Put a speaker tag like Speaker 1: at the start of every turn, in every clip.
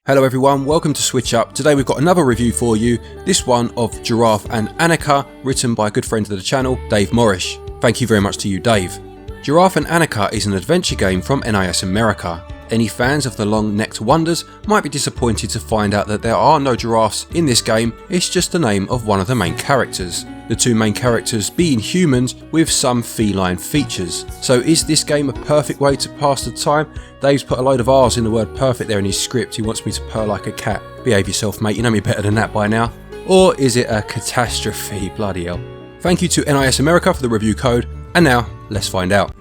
Speaker 1: Hello everyone, welcome to SwitchUp. Today we've got another review for you, this one of Giraffe and Annika, written by a good friend of the channel, Dave Morrish. Thank you very much to you, Dave. Giraffe and Annika is an adventure game from NIS America. Any fans of the long-necked wonders might be disappointed to find out that there are no giraffes in this game, it's just the name of one of the main characters. The two main characters being humans with some feline features. So is this game a perfect way to pass the time? Dave's put a load of R's in the word perfect there in his script. He wants me to purr like a cat. Behave yourself, mate, you know me better than that by now. Or is it a catastrophe? Bloody hell. Thank you to NIS America for the review code, and now let's find out.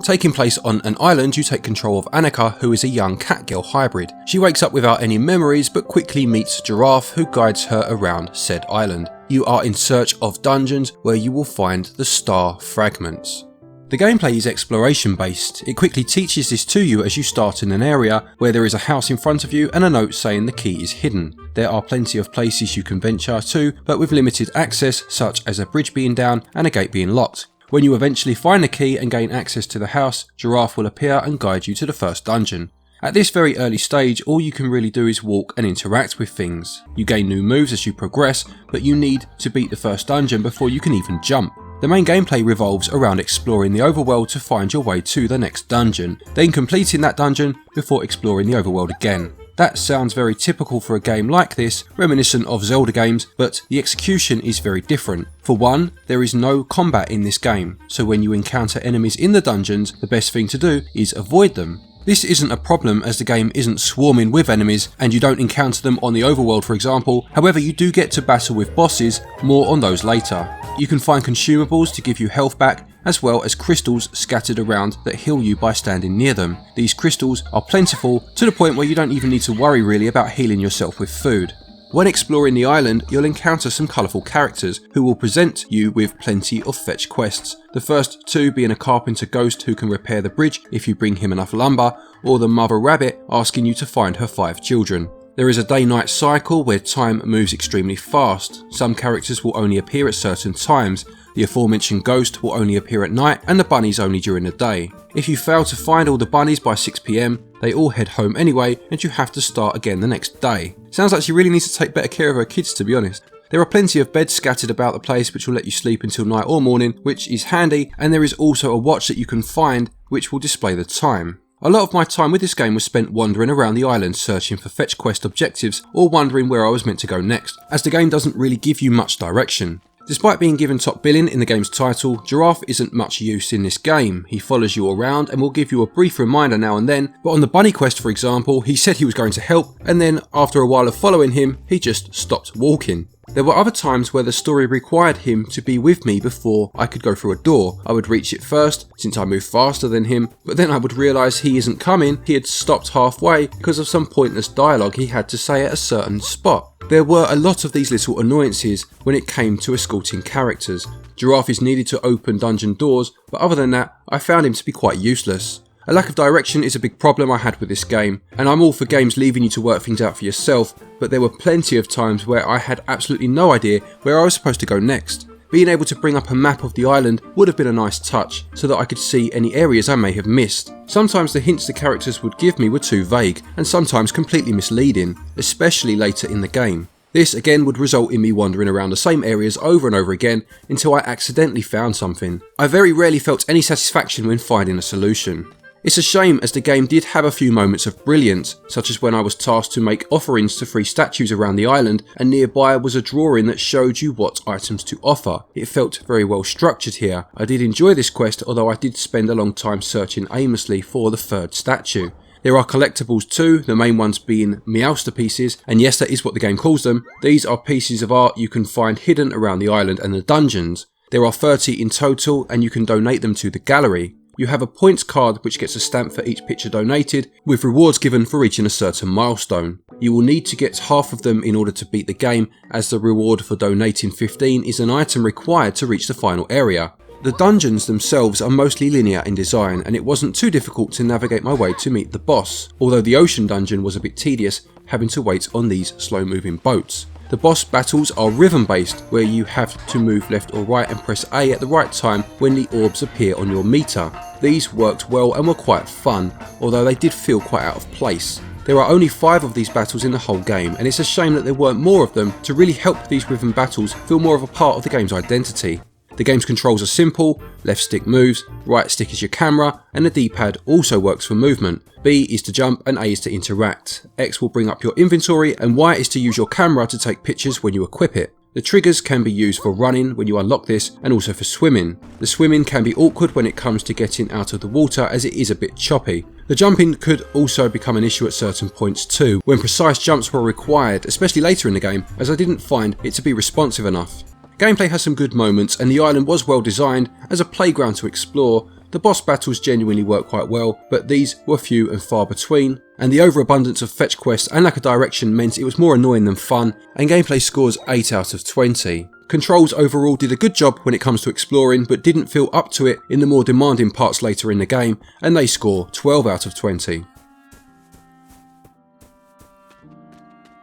Speaker 1: Taking place on an island, you take control of Annika, who is a young cat-girl hybrid. She wakes up without any memories but quickly meets Giraffe, who guides her around said island. You are in search of dungeons where you will find the star fragments. The gameplay is exploration based. It quickly teaches this to you as you start in an area where there is a house in front of you and a note saying the key is hidden. There are plenty of places you can venture to, but with limited access, such as a bridge being down and a gate being locked. When you eventually find the key and gain access to the house, Giraffe will appear and guide you to the first dungeon. At this very early stage, all you can really do is walk and interact with things. You gain new moves as you progress, but you need to beat the first dungeon before you can even jump. The main gameplay revolves around exploring the overworld to find your way to the next dungeon, then completing that dungeon before exploring the overworld again. That sounds very typical for a game like this, reminiscent of Zelda games, but the execution is very different. For one, there is no combat in this game, so when you encounter enemies in the dungeons, the best thing to do is avoid them. This isn't a problem as the game isn't swarming with enemies and you don't encounter them on the overworld, for example. However, you do get to battle with bosses, more on those later. You can find consumables to give you health back, as well as crystals scattered around that heal you by standing near them. These crystals are plentiful to the point where you don't even need to worry really about healing yourself with food. When exploring the island, you'll encounter some colourful characters who will present you with plenty of fetch quests. The first two being a carpenter ghost who can repair the bridge if you bring him enough lumber, or the mother rabbit asking you to find her 5 children. There is a day-night cycle where time moves extremely fast. Some characters will only appear at certain times. The aforementioned ghost will only appear at night and the bunnies only during the day. If you fail to find all the bunnies by 6 PM, they all head home anyway and you have to start again the next day. Sounds like she really needs to take better care of her kids, to be honest. There are plenty of beds scattered about the place which will let you sleep until night or morning, which is handy, and there is also a watch that you can find which will display the time. A lot of my time with this game was spent wandering around the island searching for fetch quest objectives or wondering where I was meant to go next, as the game doesn't really give you much direction. Despite being given top billing in the game's title, Giraffe isn't much use in this game. He follows you around and will give you a brief reminder now and then, but on the bunny quest for example, he said he was going to help and then after a while of following him, he just stopped walking. There were other times where the story required him to be with me before I could go through a door. I would reach it first, since I moved faster than him, but then I would realise he isn't coming, he had stopped halfway because of some pointless dialogue he had to say at a certain spot. There were a lot of these little annoyances when it came to escorting characters. Giraffe is needed to open dungeon doors, but other than that, I found him to be quite useless. A lack of direction is a big problem I had with this game, and I'm all for games leaving you to work things out for yourself, but there were plenty of times where I had absolutely no idea where I was supposed to go next. Being able to bring up a map of the island would have been a nice touch, so that I could see any areas I may have missed. Sometimes the hints the characters would give me were too vague, and sometimes completely misleading, especially later in the game. This again would result in me wandering around the same areas over and over again until I accidentally found something. I very rarely felt any satisfaction when finding a solution. It's a shame as the game did have a few moments of brilliance, such as when I was tasked to make offerings to 3 statues around the island and nearby was a drawing that showed you what items to offer. It felt very well structured here. I did enjoy this quest, although I did spend a long time searching aimlessly for the 3rd statue. There are collectibles too, the main ones being Meowster pieces, and yes, that is what the game calls them. These are pieces of art you can find hidden around the island and the dungeons. There are 30 in total and you can donate them to the gallery. You have a points card which gets a stamp for each picture donated, with rewards given for reaching a certain milestone. You will need to get half of them in order to beat the game, as the reward for donating 15 is an item required to reach the final area. The dungeons themselves are mostly linear in design and it wasn't too difficult to navigate my way to meet the boss, although the ocean dungeon was a bit tedious having to wait on these slow moving boats. The boss battles are rhythm based, where you have to move left or right and press A at the right time when the orbs appear on your meter. These worked well and were quite fun, although they did feel quite out of place. There are only 5 of these battles in the whole game, and it's a shame that there weren't more of them to really help these rhythm battles feel more of a part of the game's identity. The game's controls are simple: left stick moves, right stick is your camera, and the D-pad also works for movement. B is to jump and A is to interact. X will bring up your inventory, and Y is to use your camera to take pictures when you equip it. The triggers can be used for running when you unlock this, and also for swimming. The swimming can be awkward when it comes to getting out of the water, as it is a bit choppy. The jumping could also become an issue at certain points too, when precise jumps were required, especially later in the game, as I didn't find it to be responsive enough. Gameplay has some good moments, and the island was well designed as a playground to explore. The boss battles genuinely work quite well, but these were few and far between, and the overabundance of fetch quests and lack of direction meant it was more annoying than fun, and gameplay scores 8 out of 20. Controls overall did a good job when it comes to exploring, but didn't feel up to it in the more demanding parts later in the game, and they score 12 out of 20.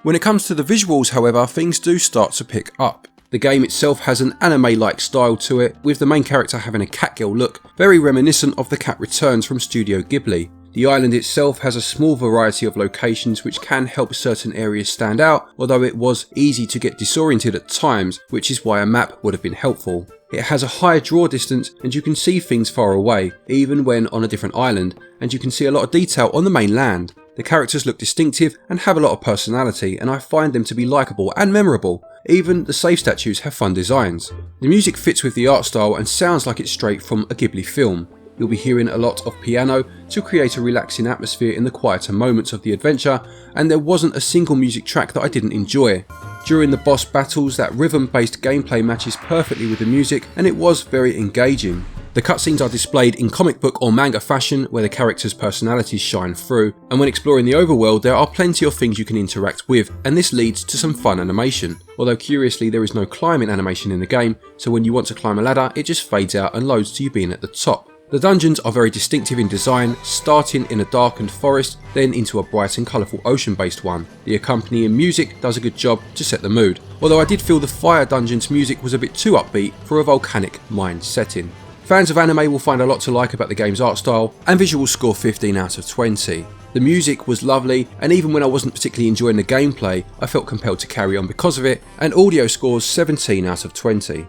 Speaker 1: When it comes to the visuals, however, things do start to pick up. The game itself has an anime-like style to it, with the main character having a catgirl look, very reminiscent of The Cat Returns from Studio Ghibli. The island itself has a small variety of locations which can help certain areas stand out, although it was easy to get disoriented at times, which is why a map would have been helpful. It has a higher draw distance and you can see things far away, even when on a different island, and you can see a lot of detail on the main land. The characters look distinctive and have a lot of personality, and I find them to be likeable and memorable. Even the save statues have fun designs. The music fits with the art style and sounds like it's straight from a Ghibli film. You'll be hearing a lot of piano to create a relaxing atmosphere in the quieter moments of the adventure, and there wasn't a single music track that I didn't enjoy. During the boss battles, that rhythm-based gameplay matches perfectly with the music, and it was very engaging. The cutscenes are displayed in comic book or manga fashion, where the characters' personalities shine through, and when exploring the overworld there are plenty of things you can interact with, and this leads to some fun animation. Although curiously there is no climbing animation in the game, so when you want to climb a ladder it just fades out and loads to you being at the top. The dungeons are very distinctive in design, starting in a darkened forest, then into a bright and colourful ocean-based one. The accompanying music does a good job to set the mood, although I did feel the Fire Dungeon's music was a bit too upbeat for a volcanic mine setting. Fans of anime will find a lot to like about the game's art style, and visuals score 15 out of 20. The music was lovely, and even when I wasn't particularly enjoying the gameplay, I felt compelled to carry on because of it, and audio scores 17 out of 20.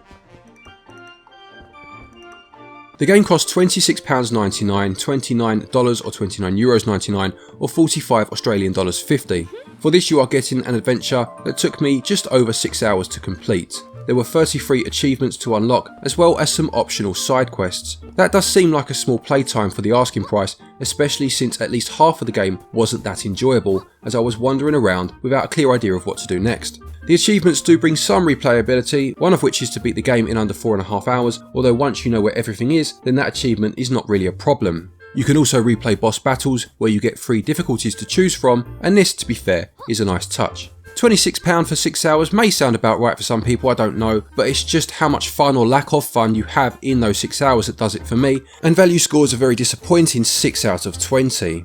Speaker 1: The game cost £26.99, $29 or €29.99 or $45.50. For this you are getting an adventure that took me just over 6 hours to complete. There were 33 achievements to unlock, as well as some optional side quests. That does seem like a small playtime for the asking price, especially since at least half of the game wasn't that enjoyable, as I was wandering around without a clear idea of what to do next. The achievements do bring some replayability, one of which is to beat the game in under 4.5 hours, although once you know where everything is, then that achievement is not really a problem. You can also replay boss battles, where you get 3 difficulties to choose from, and this, to be fair, is a nice touch. £26 for 6 hours may sound about right for some people, I don't know, but it's just how much fun or lack of fun you have in those 6 hours that does it for me, and value scores a very disappointing 6 out of 20.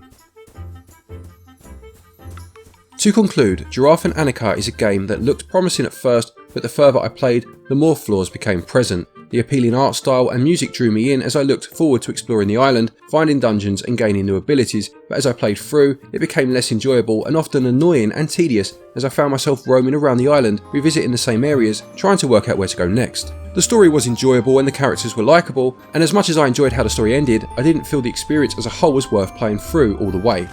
Speaker 1: To conclude, Giraffe and Annika is a game that looked promising at first, but the further I played, the more flaws became present. The appealing art style and music drew me in as I looked forward to exploring the island, finding dungeons and gaining new abilities, but as I played through, it became less enjoyable and often annoying and tedious as I found myself roaming around the island, revisiting the same areas, trying to work out where to go next. The story was enjoyable and the characters were likeable, and as much as I enjoyed how the story ended, I didn't feel the experience as a whole was worth playing through all the way.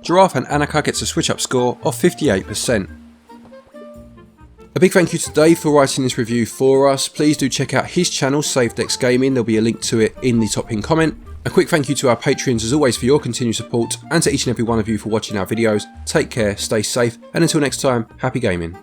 Speaker 1: Giraffe and Annika gets a SwitchUp score of 58%. A big thank you to Dave for writing this review for us. Please do check out his channel, SaveDex Gaming, there'll be a link to it in the top pinned comment. A quick thank you to our Patreons as always for your continued support, and to each and every one of you for watching our videos. Take care, stay safe, and until next time, happy gaming.